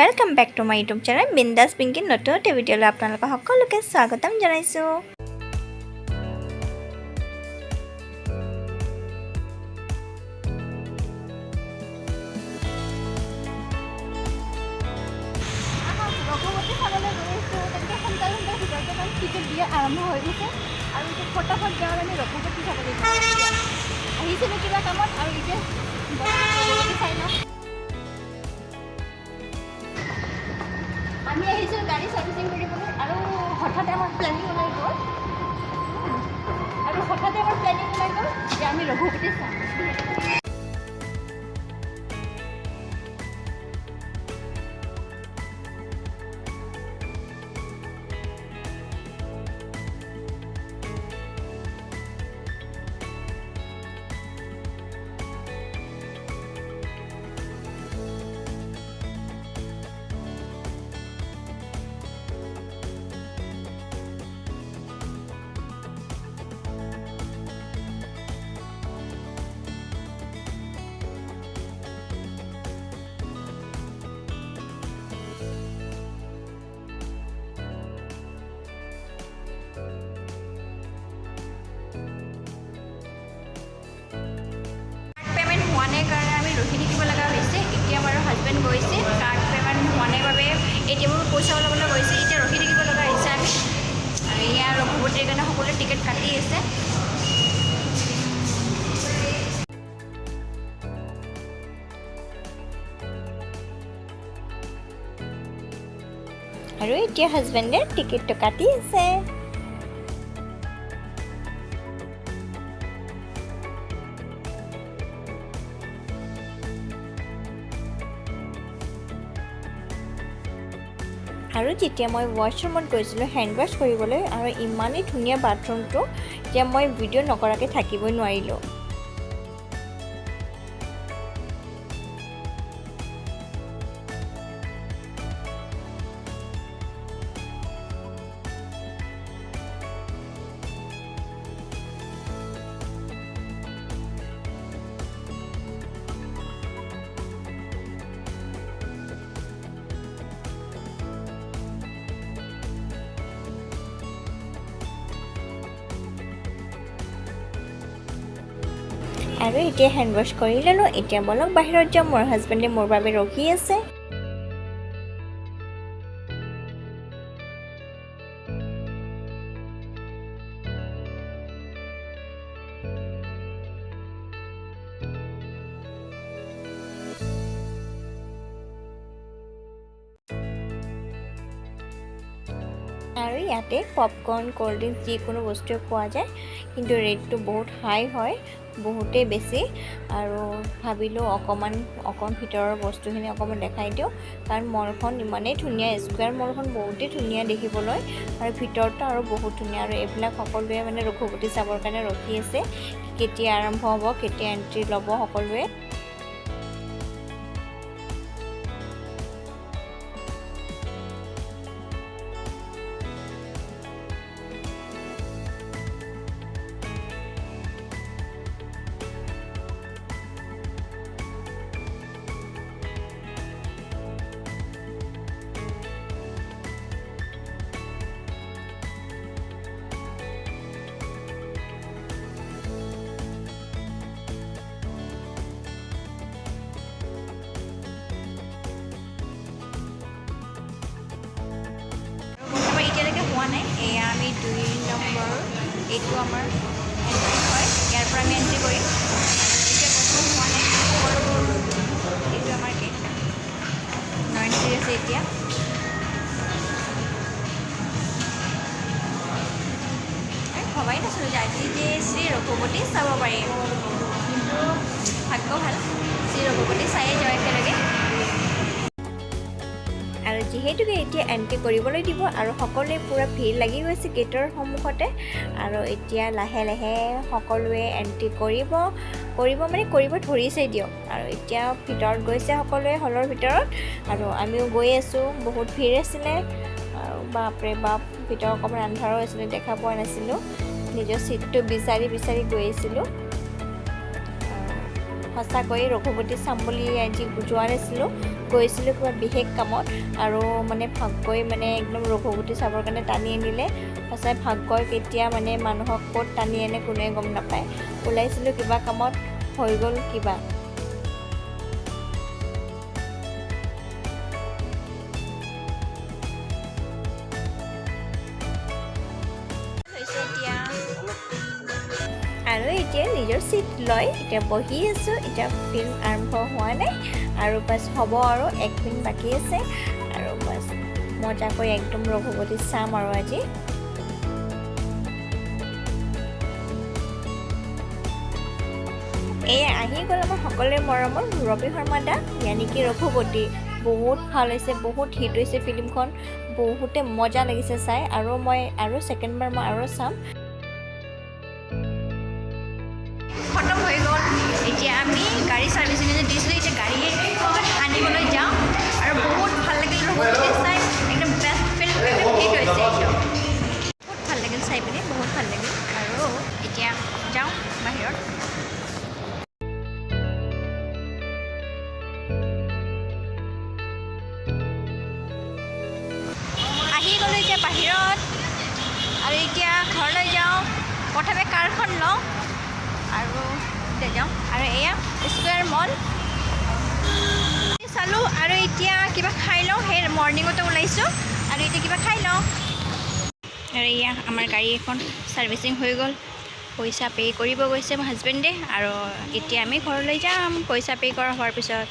Welcome back to my YouTube channel Bindass Pinky नतुन भिडिओলৈ আপোনালোকক সকলোকে স্বাগতম জনাইছো। ৰঘুপতি চাবলৈ গৈছোঁ তেনেকৈ সোনকালে ভিতৰতে কাৰণ টিকেট দিয়া আৰম্ভ হৈ গৈছে আৰু এতিয়া ফটাফট যাওঁ আমি ৰঘুপতি চাবলৈ আহিছিলোঁ কিবা কামত আৰু এতিয়া ৰঘুপতি চাই লওঁ। আমি আহিছোঁ গাড়ী চাৰ্ভিচিং কৰিবলৈ আৰু হঠাতে আমাৰ প্লেনিং ওলাই গ'ল যে আমি ৰঘুপতি চাম। কাৰণে আমি ৰখি থাকিব লগা হৈছে। এতিয়া বাৰু হাজবেণ্ড গৈছে কাৰ্ড পে'মেণ্ট হোৱা নাই বাবে এটিএমৰ পইচা ওলাবলৈ গৈছে। এতিয়া ৰখি থাকিব লগা হৈছে আমি আৰু ইয়াৰ ৰঘুপতিৰ কাৰণে সকলোৱে টিকেট কাটি আছে। আৰু এতিয়া হাজবেণ্ডে টিকেটটো কাটি আছে। আৰু যেতিয়া মই ৱাশৰুমত গৈছিলোঁ হেণ্ড ৱাছ কৰিবলৈ আৰু ইমানেই ধুনীয়া বাথৰুমটো যে মই ভিডিঅ' নকৰাকৈ থাকিবই নোৱাৰিলোঁ। আৰু এতিয়া হেণ্ড ৱাছ কৰি ল'লোঁ। এতিয়া বলক বাহিৰত যাওঁ, মোৰ হাজবেণ্ডে মোৰ বাবে ৰখি আছে। আৰু ইয়াতে পপকৰ্ণ ক'ল্ড ড্ৰিংক যিকোনো বস্তুৱে পোৱা যায়, কিন্তু ৰেটটো বহুত হাই হয়, বহুতেই বেছি। আৰু ভাবিলোঁ অকণমান ভিতৰৰ বস্তুখিনি অকণমান দেখাই দিওঁ, কাৰণ মলখন ইমানেই ধুনীয়া, স্কুৱেৰ মলখন বহুতেই ধুনীয়া দেখিবলৈ আৰু ভিতৰতো আৰু বহুত ধুনীয়া। আৰু এইবিলাক সকলোৱে মানে ৰঘুপতি চাবৰ কাৰণে ৰখি আছে, কেতিয়া আৰম্ভ হ'ব, কেতিয়া এণ্ট্ৰি ল'ব সকলোৱে। হোৱা নাই, এয়া আমি 2 নম্বৰ, এইটো আমাৰ এণ্ট্ৰি হয়, ইয়াৰ পৰা আমি এণ্ট্ৰি কৰিম। এতিয়া বৰ্তমান হোৱা নাই, এইটো আমাৰ গেট, এণ্ট্ৰি আছে এতিয়া। ভবাই নাছিলোঁ যে আজি যে শ্ৰী ৰঘুপতি চাব পাৰিম, কিন্তু ভাগ্য ভাল, শ্ৰী ৰঘুপতি চায়েই যাওঁ একেলগে। আৰু যিহেতুকে এতিয়া এণ্ট্ৰি কৰিবলৈ দিব আৰু সকলোৱে পূৰা ভিৰ লাগি গৈছে গেটৰ সন্মুখতে। আৰু এতিয়া লাহে লাহে সকলোৱে এণ্ট্ৰি কৰিব ধৰিছেই দিয়ক। আৰু এতিয়া ভিতৰত গৈছে সকলোৱে, হলৰ ভিতৰত, আৰু আমিও গৈ আছোঁ। বহুত ভিৰ আছিলে আৰু বাপৰে বাপ, ভিতৰত অকণমান আন্ধাৰো আছিলে, দেখা পোৱা নাছিলোঁ, নিজৰ ছিটটো বিচাৰি গৈ আছিলোঁ। সঁচাকৈ ৰঘুপতি চাম বুলি আজি যোৱা নাছিলোঁ, গৈছিলোঁ কিবা বিশেষ কামত আৰু মানে ভাগ্যই মানে একদম ৰঘুপতি চাবৰ কাৰণে টানি আনিলে। সঁচাই ভাগ্যই কেতিয়া মানে মানুহক ক'ত টানি আনে কোনোৱে গম নাপায়। ওলাইছিলোঁ কিবা কামত, হৈ গ'ল কিবা। আৰু এতিয়া নিজৰ ছিট লৈ এতিয়া বহি আছোঁ। এতিয়া ফিল্ম আৰম্ভ হোৱা নাই আৰু বাছ হ'ব আৰু 1 মিনিট বাকী আছে আৰু বাছ মজাকৈ একদম ৰঘুপতি চাম আৰু আজি। এয়া আহি গ'ল আমাৰ সকলোৰে মৰমৰ ৰবি শৰ্মা দা ইয়ানি কি ৰঘুপতি। বহুত ভাল হৈছে, বহুত হিট হৈছে ফিল্মখন, বহুতে মজা লাগিছে চাই আৰু মই আৰু ছেকেণ্ডবাৰ মই আৰু চাম। খতম হৈ গ'ল। এতিয়া আমি গাড়ী ছাৰ্ভিচিং দিছিলোঁ, এতিয়া গাড়ী আনিবলৈ যাওঁ আৰু বহুত ভাল লাগিল ৰঘুপতি চাই, একদম বেষ্ট ফিল্ম, একদম হিট হৈছে একদম। বহুত ভাল লাগিল চাই পিনি, বহুত ভাল লাগিল আৰু এতিয়া যাওঁ বাহিৰত। আহি গ'লোঁ এতিয়া বাহিৰত আৰু এতিয়া ঘৰলৈ যাওঁ। প্ৰথমে কাৰখন লওঁ আৰু এতিয়া যাওঁ আৰু এয়া স্কুৱেৰ মল চালোঁ আৰু এতিয়া কিবা খাই লওঁ। সেই মৰ্ণিঙতে ওলাইছোঁ আৰু এতিয়া কিবা খাই লওঁ আৰু এয়া আমাৰ গাড়ী এখন ছাৰ্ভিচিং হৈ গ'ল। পইচা পে' কৰিব গৈছে মোৰ হাজবেণ্ডে আৰু এতিয়া আমি ঘৰলৈ যাম পইচা পে' কৰা হোৱাৰ পিছত।